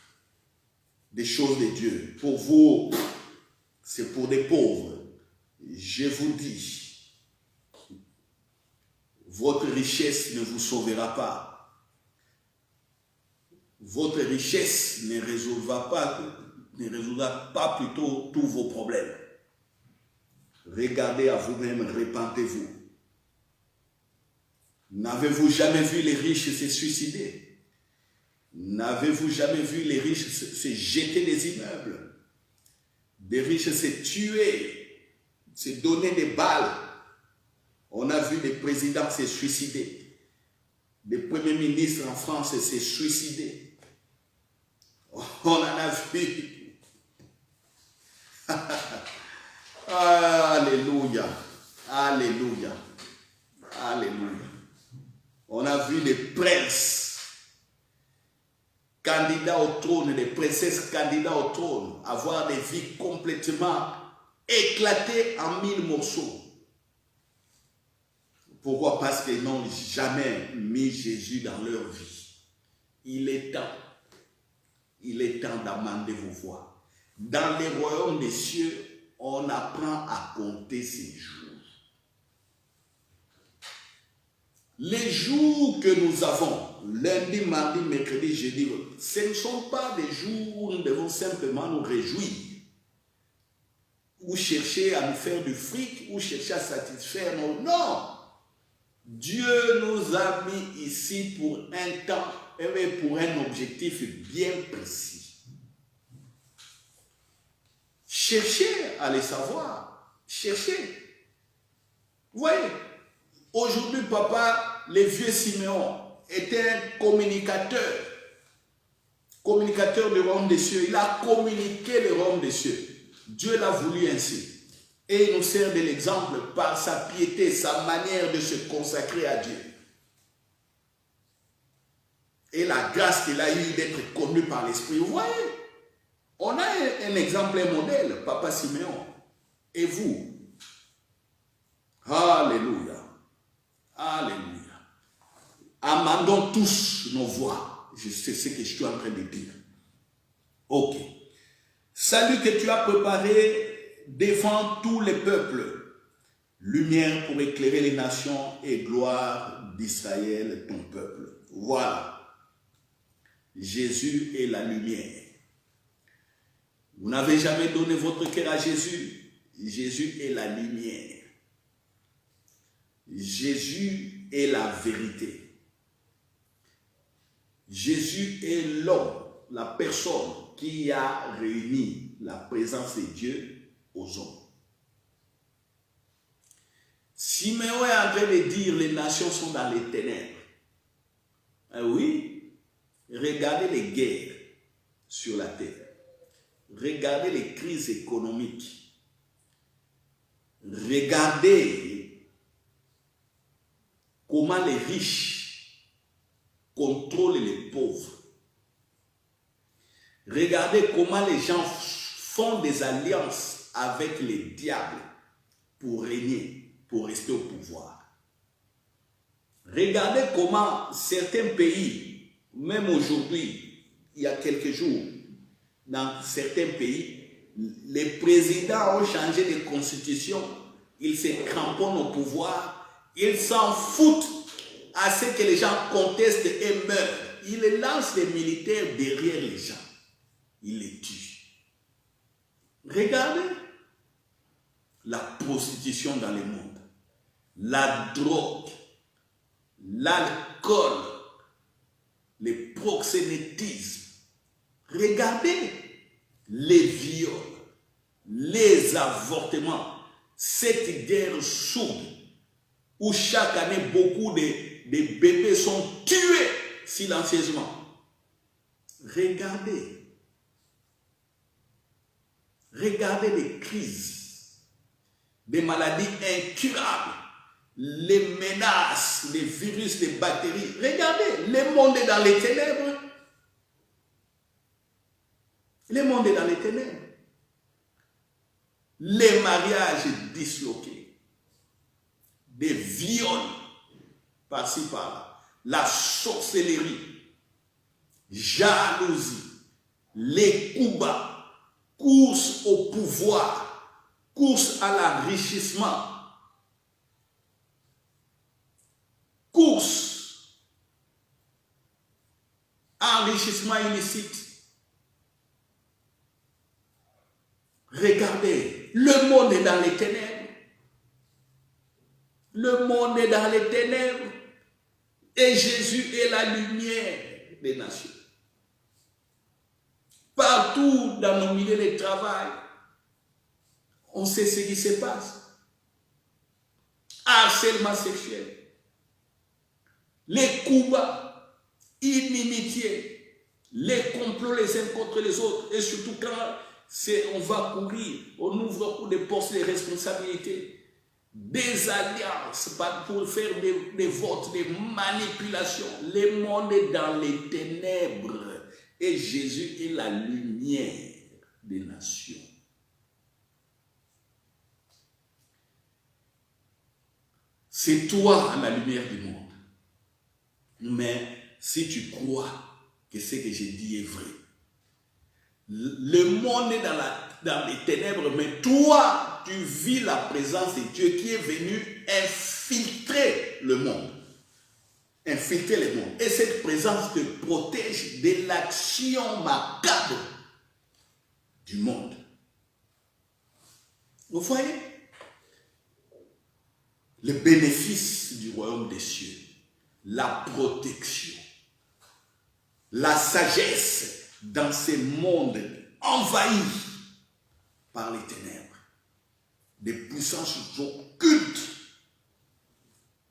des choses de Dieu. Pour vous, c'est pour des pauvres. Je vous dis, votre richesse ne vous sauvera pas. Votre richesse ne résoudra pas plutôt tous vos problèmes. Regardez à vous-même, repentez-vous. N'avez-vous jamais vu les riches se suicider? N'avez-vous jamais vu les riches se jeter des immeubles? Des riches se tuer, se donner des balles. On a vu des présidents se suicider. Des premiers ministres en France se suicider. On en a vu. Alléluia. Alléluia. Alléluia. On a vu des princes candidats au trône, des princesses candidats au trône, avoir des vies complètement éclatées en 1000 morceaux. Pourquoi? Parce qu'ils n'ont jamais mis Jésus dans leur vie. Il est temps d'amender vos voies. Dans les royaumes des cieux, on apprend à compter ses jours. Les jours que nous avons, lundi, mardi, mercredi, jeudi, ce ne sont pas des jours où nous devons simplement nous réjouir, ou chercher à nous faire du fric, ou chercher à satisfaire nos... Non! Dieu nous a mis ici pour un temps et pour un objectif bien précis. Cherchez à les savoir. Cherchez. Vous voyez, aujourd'hui, papa, le vieux Siméon était un communicateur du royaume des cieux. Il a communiqué le royaume des cieux. Dieu l'a voulu ainsi. Et il nous sert de l'exemple par sa piété, sa manière de se consacrer à Dieu. Et la grâce qu'il a eue d'être connu par l'Esprit. Vous voyez, on a un exemple, un modèle, Papa Siméon. Et vous? Alléluia. Alléluia. Amendons tous nos voix. Je sais ce que je suis en train de dire. Ok. Salut que tu as préparé devant tous les peuples. Lumière pour éclairer les nations et gloire d'Israël, ton peuple. Voilà. Jésus est la lumière. Vous n'avez jamais donné votre cœur à Jésus. Jésus est la lumière. Jésus est la vérité. Jésus est l'homme, la personne qui a réuni la présence de Dieu aux hommes. Siméon est en train de dire les nations sont dans les ténèbres. Ah oui, regardez les guerres sur la terre. Regardez les crises économiques. Regardez comment les riches contrôlent les pauvres. Regardez comment les gens font des alliances avec les diables pour régner, pour rester au pouvoir. Regardez comment certains pays, même aujourd'hui, il y a quelques jours, dans certains pays, les présidents ont changé de constitution, ils se cramponnent au pouvoir, ils s'en foutent à ce que les gens contestent et meurent. Ils lancent les militaires derrière les gens. Ils les tuent. Regardez la prostitution dans le monde, la drogue, l'alcool, les proxénétismes. Regardez les viols, les avortements, cette guerre sourde où chaque année beaucoup de bébés sont tués silencieusement. Regardez les crises, des maladies incurables, les menaces, les virus, les bactéries. Regardez, le monde est dans les ténèbres. Le monde est dans les ténèbres. Les mariages disloqués, des viols par-ci par-là, la sorcellerie, jalousie, les coups bas, course au pouvoir, course à l'enrichissement, course, enrichissement illicite. Regardez, le monde est dans les ténèbres. Le monde est dans les ténèbres. Et Jésus est la lumière des nations. Partout dans nos milieux de travail, on sait ce qui se passe. Harcèlement sexuel. Les coups bas, inimitié, les complots les uns contre les autres. Et surtout quand on va courir, on ouvre des postes de responsabilité, des alliances pour faire des votes, des manipulations. Le monde est dans les ténèbres et Jésus est la lumière des nations. C'est toi la lumière du monde. Mais si tu crois que ce que j'ai dit est vrai, le monde est dans les ténèbres, mais toi, tu vis la présence de Dieu qui est venu infiltrer le monde. Infiltrer le monde. Et cette présence te protège de l'action macabre du monde. Vous voyez? Le bénéfice du royaume des cieux, la protection, la sagesse dans ce monde envahi par les ténèbres, des puissances occultes,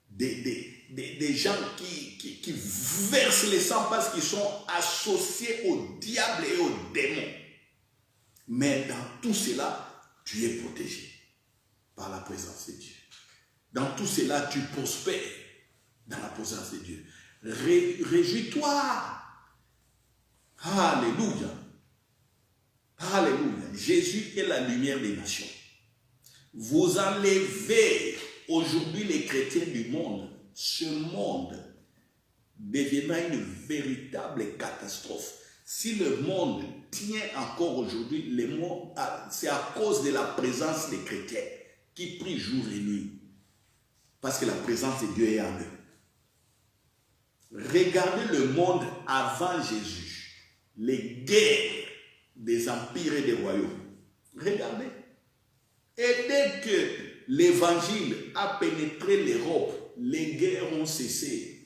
des gens qui versent le sang parce qu'ils sont associés au diable et aux démons. Mais dans tout cela, tu es protégé. par la présence de Dieu. Dans tout cela, tu prospères dans la présence de Dieu. Réjouis-toi. Alléluia. Alléluia. Jésus est la lumière des nations. Vous enlevez aujourd'hui les chrétiens du monde. Ce monde deviendra une véritable catastrophe. Si le monde tient encore aujourd'hui, c'est à cause de la présence des chrétiens qui prient jour et nuit. Parce que la présence de Dieu est en eux. Regardez le monde avant Jésus. Les guerres des empires et des royaumes. Regardez. Et dès que l'évangile a pénétré l'Europe, les guerres ont cessé.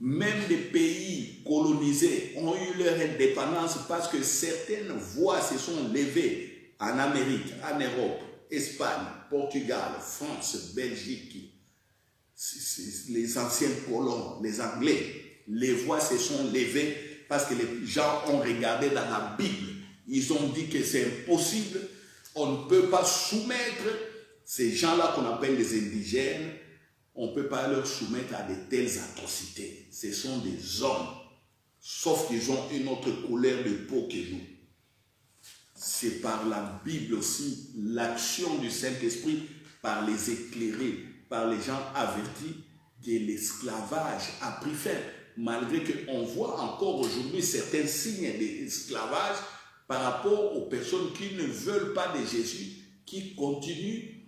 Même des pays colonisés ont eu leur indépendance parce que certaines voix se sont levées en Amérique, en Europe, Espagne, Portugal, France, Belgique, les anciens colons, les Anglais. Les voix se sont levées parce que les gens ont regardé dans la Bible. Ils ont dit que c'est impossible. On ne peut pas soumettre ces gens-là qu'on appelle les indigènes. On ne peut pas leur soumettre à de telles atrocités. Ce sont des hommes, sauf qu'ils ont une autre couleur de peau que nous. C'est par la Bible aussi, l'action du Saint-Esprit, par les éclairés, par les gens avertis, que l'esclavage a pris fin. Malgré qu'on voit encore aujourd'hui certains signes d'esclavage par rapport aux personnes qui ne veulent pas de Jésus, qui continuent,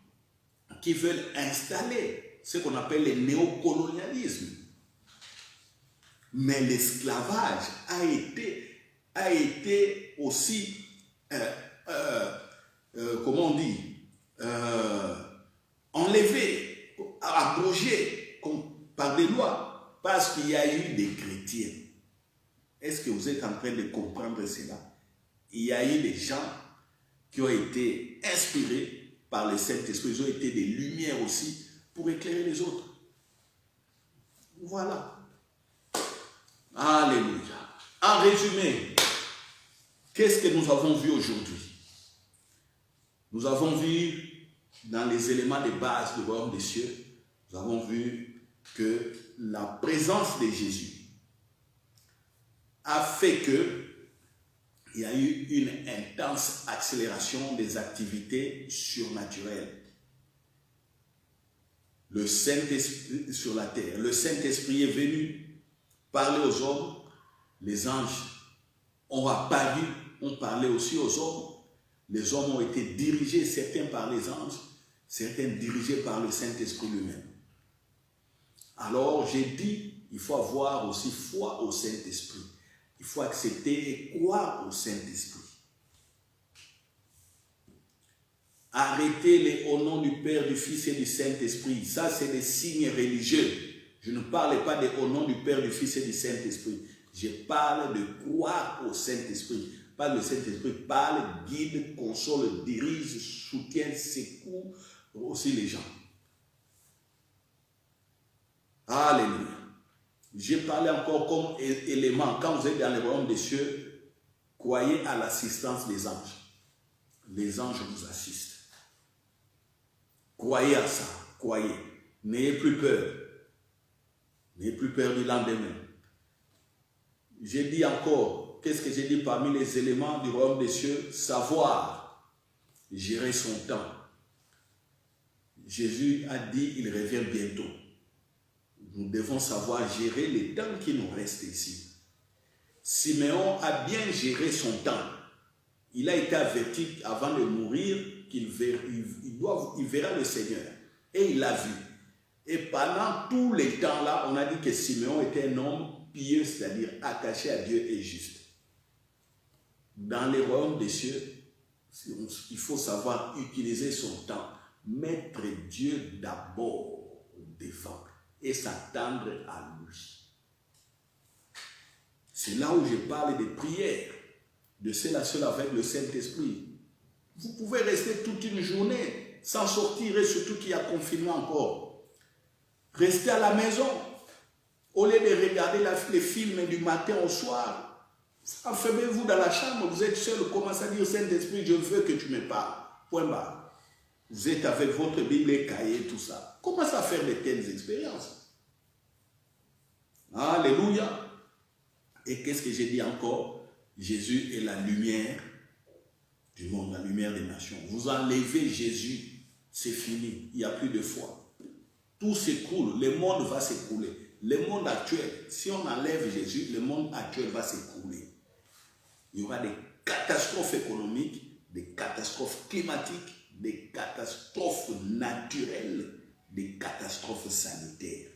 qui veulent installer ce qu'on appelle le néocolonialisme. Mais l'esclavage a été aussi, comment on dit, enlevé, abrogé par des lois, parce qu'il y a eu des chrétiens. Est-ce que vous êtes en train de comprendre cela? Il y a eu des gens qui ont été inspirés par le Saint-Esprit, ils ont été des lumières aussi pour éclairer les autres. Voilà. Alléluia. En résumé, qu'est-ce que nous avons vu aujourd'hui? Nous avons vu dans les éléments de base du royaume des cieux, nous avons vu que la présence de Jésus a fait que il y a eu une intense accélération des activités surnaturelles. Le Saint-Esprit sur la terre. Le Saint-Esprit est venu parler aux hommes. Les anges ont apparu, ont parlé aussi aux hommes. Les hommes ont été dirigés, certains par les anges, certains dirigés par le Saint-Esprit lui-même. Alors, j'ai dit, il faut avoir aussi foi au Saint-Esprit. Il faut accepter et croire au Saint-Esprit. Arrêtez les au nom du Père, du Fils et du Saint-Esprit. Ça, c'est des signes religieux. Je ne parle pas de au nom du Père, du Fils et du Saint-Esprit. Je parle de croire au Saint-Esprit. Pas le Saint-Esprit parle, guide, console, dirige, soutient, secoue aussi les gens. Alléluia. J'ai parlé encore comme élément. Quand vous êtes dans le royaume des cieux, croyez à l'assistance des anges. Les anges vous assistent. Croyez à ça. Croyez. N'ayez plus peur. N'ayez plus peur du lendemain. J'ai dit encore, qu'est-ce que j'ai dit parmi les éléments du royaume des cieux? Savoir gérer son temps. Jésus a dit, il revient bientôt. Nous devons savoir gérer les temps qui nous restent ici. Siméon a bien géré son temps. Il a été averti avant de mourir qu'il verra le Seigneur. Et il l'a vu. Et pendant tous les temps-là, on a dit que Siméon était un homme pieux, c'est-à-dire attaché à Dieu et juste. Dans les royaumes des cieux, il faut savoir utiliser son temps. Mettre Dieu d'abord devant et s'attendre à lui. C'est là où je parle des prières, de cela seul avec le Saint-Esprit. Vous pouvez rester toute une journée sans sortir, et surtout qu'il y a confinement encore. Restez à la maison. Au lieu de regarder les films du matin au soir, enfermez-vous dans la chambre, vous êtes seul, commencez à dire Saint-Esprit, je veux que tu me parles. Point barre. Vous êtes avec votre Bible et cahier, tout ça. Commencez à faire de telles expériences. Alléluia. Et qu'est-ce que j'ai dit encore? Jésus est la lumière du monde, la lumière des nations. Vous enlevez Jésus, c'est fini. Il n'y a plus de foi. Tout s'écoule. Le monde va s'écouler. Le monde actuel, si on enlève Jésus, le monde actuel va s'écrouler. Il y aura des catastrophes économiques, des catastrophes climatiques, des catastrophes naturelles, des catastrophes sanitaires.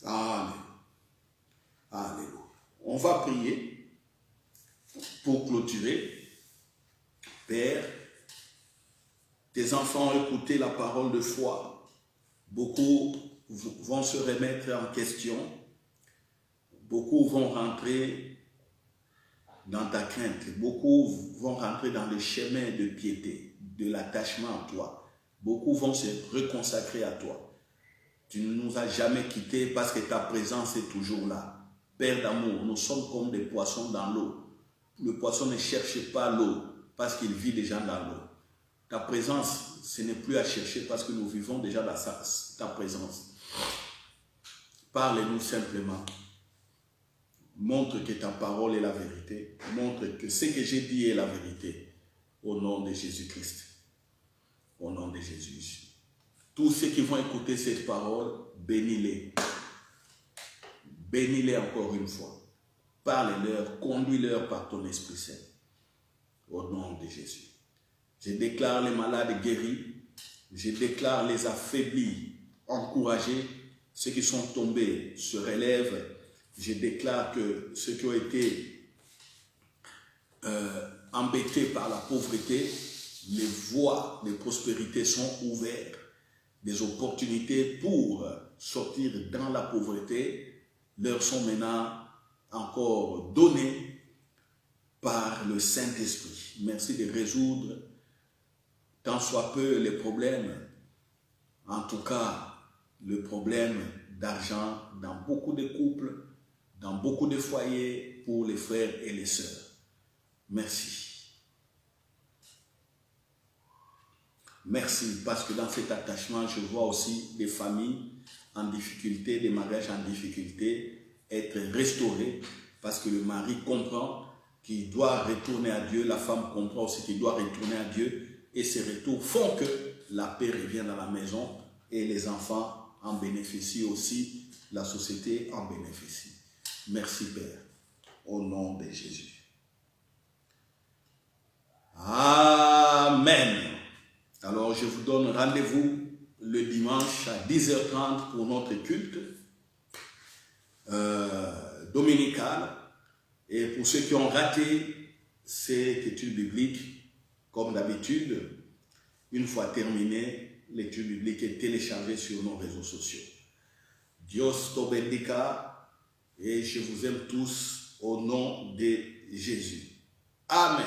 Amen. Alléluia. On va prier pour clôturer. Père, tes enfants ont écouté la parole de foi. Beaucoup vont se remettre en question. Beaucoup vont rentrer dans ta crainte. Beaucoup vont rentrer dans le chemin de piété, de l'attachement à toi. Beaucoup vont se reconsacrer à toi. Tu ne nous as jamais quittés parce que ta présence est toujours là. Père d'amour, nous sommes comme des poissons dans l'eau. Le poisson ne cherche pas l'eau parce qu'il vit déjà dans l'eau. Ta présence, ce n'est plus à chercher parce que nous vivons déjà dans ta présence. Parle-nous simplement. Montre que ta parole est la vérité. Montre que ce que j'ai dit est la vérité. Au nom de Jésus-Christ. Au nom de Jésus. Tous ceux qui vont écouter cette parole, bénis-les. Bénis-les encore une fois. Parle-leur, conduis-leur par ton Esprit Saint. Au nom de Jésus. Je déclare les malades guéris. Je déclare les affaiblis encouragés. Ceux qui sont tombés se relèvent. Je déclare que ceux qui ont été embêtés par la pauvreté, les voies de prospérité sont ouvertes. Des opportunités pour sortir dans la pauvreté leur sont maintenant encore données par le Saint-Esprit. Merci de résoudre tant soit peu les problèmes, en tout cas le problème d'argent dans beaucoup de couples, dans beaucoup de foyers pour les frères et les sœurs. Merci. Merci, parce que dans cet attachement, je vois aussi des familles en difficulté, des mariages en difficulté, être restaurés, parce que le mari comprend qu'il doit retourner à Dieu, la femme comprend aussi qu'il doit retourner à Dieu, et ces retours font que la paix revient dans la maison, et les enfants en bénéficient aussi, la société en bénéficie. Merci Père, au nom de Jésus. Amen. Alors, je vous donne rendez-vous le dimanche à 10h30 pour notre culte dominical. Et pour ceux qui ont raté cette étude biblique, comme d'habitude, une fois terminée, l'étude biblique est téléchargée sur nos réseaux sociaux. Dios te bendiga et je vous aime tous au nom de Jésus. Amen.